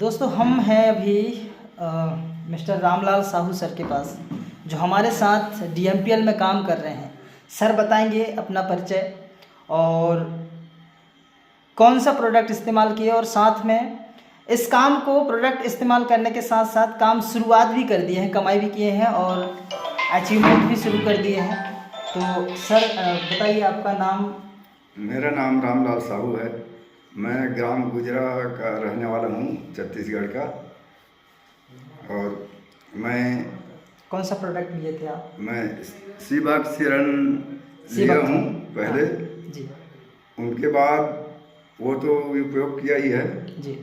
दोस्तों हम हैं अभी मिस्टर रामलाल साहू सर के पास, जो हमारे साथ DMPL में काम कर रहे हैं। सर बताएंगे अपना परिचय और कौन सा प्रोडक्ट इस्तेमाल किए, और साथ में इस काम को प्रोडक्ट इस्तेमाल करने के साथ साथ काम शुरुआत भी कर दिए हैं, कमाई भी किए हैं और अचीवमेंट भी शुरू कर दिए हैं। तो सर बताइए आपका नाम। मेरा नाम रामलाल साहू है। मैं ग्राम गुजरा का रहने वाला हूँ, छत्तीसगढ़ का। और मैं कौन सा प्रोडक्ट लिए थे आप? मैं सीबैक्सीरन लिया हूँ पहले। जी। उनके बाद वो तो उपयोग किया ही है जी।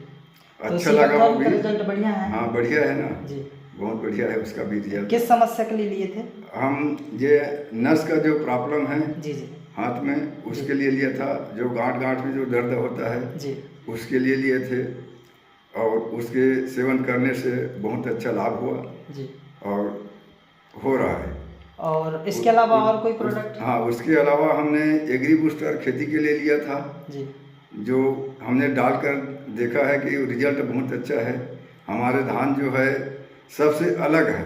अच्छा लगा वो भी। रिजल्ट बढ़िया है? हाँ बढ़िया है ना जी, बहुत बढ़िया है उसका भी रिजल्ट। किस समस्या के लिए लिए थे? हम ये नस का जो प्रॉब्लम है जी जी हाथ में, उसके लिए लिया था। जो गांठ में जो दर्द होता है जी, उसके लिए लिए थे, और उसके सेवन करने से बहुत अच्छा लाभ हुआ जी। और हो रहा है। और इसके अलावा और कोई प्रोडक्ट? हाँ, उसके अलावा हमने एग्री बूस्टर खेती के लिए लिया था, जी, जो हमने डालकर देखा है कि रिजल्ट बहुत अच्छा है। हमारे धान जो है सबसे अलग है,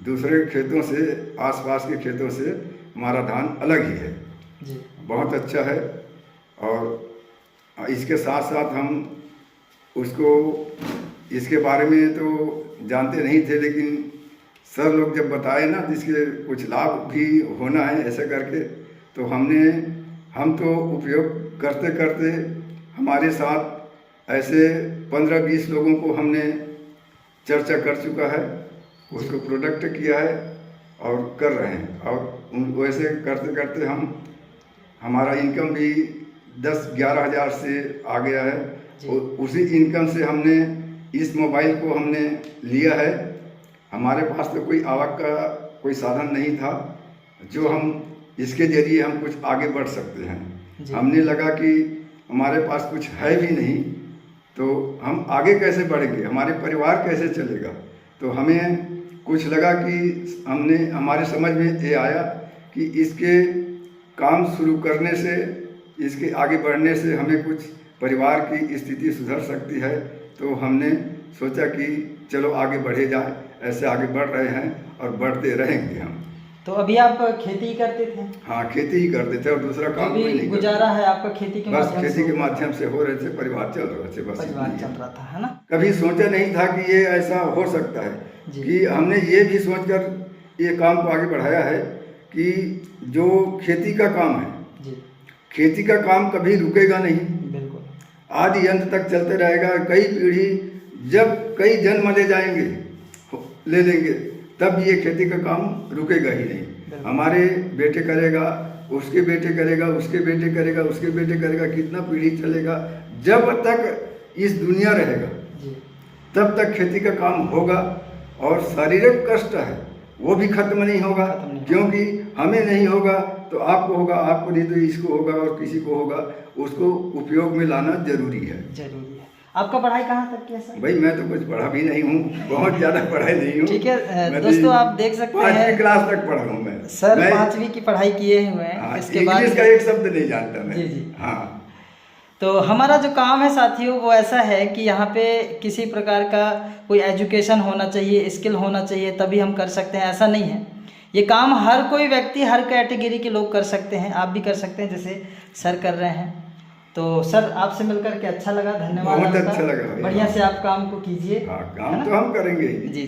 दूसरे खेतों से, आसपास के खेतों से हमारा धान अलग ही है जी। बहुत अच्छा है। और इसके साथ साथ हम उसको, इसके बारे में तो जानते नहीं थे, लेकिन सर लोग जब बताए ना इसके कुछ लाभ भी होना है ऐसा करके, तो हम तो उपयोग करते करते हमारे साथ ऐसे 15-20 लोगों को हमने चर्चा कर चुका है, उसको प्रोडक्ट किया है और कर रहे हैं। और वैसे करते करते हमारा इनकम भी 10-11 हज़ार से आ गया है। और उसी इनकम से हमने इस मोबाइल को हमने लिया है। हमारे पास तो कोई आवक का कोई साधन नहीं था, जो हम इसके जरिए हम कुछ आगे बढ़ सकते हैं। हमने लगा कि हमारे पास कुछ है भी नहीं, तो हम आगे कैसे बढ़ेंगे, हमारे परिवार कैसे चलेगा। तो हमें कुछ लगा कि हमारे समझ में ये आया कि इसके काम शुरू करने से, इसके आगे बढ़ने से हमें कुछ परिवार की स्थिति सुधर सकती है। तो हमने सोचा कि चलो आगे बढ़े जाए। ऐसे आगे बढ़ रहे हैं और बढ़ते रहेंगे हम। तो अभी आप खेती ही करते थे? हाँ, खेती ही करते थे और दूसरा काम कोई नहीं। गुजारा है आपका खेती के बस खेती के माध्यम से हो रहे थे, परिवार चल रहे थे, बस परिवार चल रहा था, है ना। कभी सोचा नहीं था कि ये ऐसा हो सकता है, कि हमने ये भी सोचकर ये काम को आगे बढ़ाया है कि जो खेती का काम है जी, खेती का काम कभी रुकेगा नहीं, बिल्कुल आदि अंत तक चलते रहेगा। कई पीढ़ी, जब कई जन्म ले लेंगे, तब ये खेती का काम रुकेगा ही नहीं। हमारे बेटे करेगा, उसके बेटे करेगा, उसके बेटे करेगा, उसके बेटे करेगा, कितना पीढ़ी चलेगा। जब तक इस दुनिया रहेगा तब तक खेती का काम होगा। और शारीरिक कष्ट है वो भी खत्म नहीं होगा, क्योंकि हमें नहीं होगा तो आपको होगा, आपको नहीं तो इसको होगा और किसी को होगा। उसको उपयोग में लाना जरूरी है। आपका पढ़ाई कहाँ तक की है सर? भाई मैं तो कुछ पढ़ा भी नहीं हूँ, बहुत ज़्यादा पढ़ाई नहीं हूँ। ठीक है दोस्तों, आप देख सकते हैं 5वीं क्लास तक पढ़ा हूँ मैं। सर 5वीं की पढ़ाई किए हुए हैं। हाँ, इसके बाद इंग्लिश का एक शब्द नहीं जानता मैं। जी। हाँ, तो हमारा जो काम है साथियों, वो ऐसा है कि यहाँ पे किसी प्रकार का कोई एजुकेशन होना चाहिए, स्किल होना चाहिए, तभी हम कर सकते हैं, ऐसा नहीं है। ये काम हर कोई व्यक्ति, हर कैटेगरी के लोग कर सकते हैं। आप भी कर सकते हैं जैसे सर कर रहे हैं। तो सर आपसे मिलकर के अच्छा लगा, धन्यवाद। बहुत अच्छा लगा। बढ़िया से आप काम को कीजिए। हाँ, काम तो हम करेंगे। जी।